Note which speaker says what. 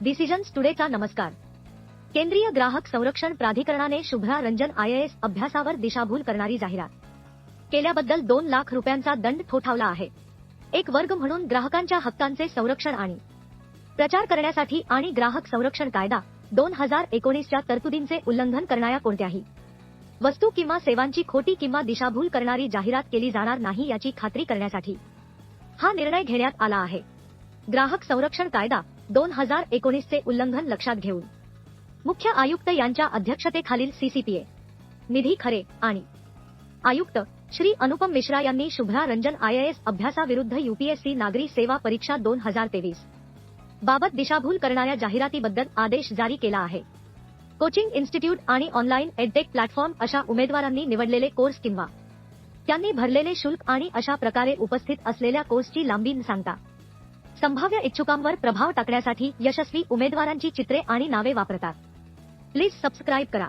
Speaker 1: Decisions टुडेचा नमस्कार. केंद्रीय ग्राहक संरक्षण प्राधिकरणाने शुभ्रा रंजन IAS अभ्यासावर दिशाभूल करणारी जाहिरात केल्याबद्दल 2 लाख रुपयांचा दंड ठोठावला आहे. एक वर्ग म्हणून ग्राहकांच्या हक्कांचे संरक्षण आणि प्रचार करण्यासाठी आणि ग्राहक संरक्षण कायदा 2019 च्या तरतुदींचे उल्लंघन करणाऱ्या कोणत्याही वस्तू किंवा सेवांची खोटी किंवा दिशाभूल करणारी जाहिरात केली जाणार नाही याची खात्री करण्यासाठी हा निर्णय घेण्यात आला आहे. ग्राहक संरक्षण कायदा 2019 चे उल्लंघन लक्षात घेऊन मुख्य आयुक्त यांच्या अध्यक्षतेखालील CCPA निधी खरे आणि आयुक्त श्री अनुपम मिश्रा यांनी शुभ्रा रंजन IAS अभ्यासाविरुद्ध UPSC नागरी सेवा परीक्षा 2023 बाबत दिशाभूल करणाऱ्या जाहिरातीबद्दल आदेश जारी केला आहे. कोचिंग इन्स्टिट्यूट आणि ऑनलाईन एडटेक प्लॅटफॉर्म अशा उमेदवारांनी निवडलेले कोर्स किंवा त्यांनी भरलेले शुल्क आणि अशा प्रकारे उपस्थित असलेल्या कोर्सची लांबी न सांगता संभाव्य इच्छुकांवर प्रभाव टाकण्यासाठी यशस्वी उमेदवारांची चित्रे आणि नावे वापरतात. प्लीज सबस्क्राईब करा.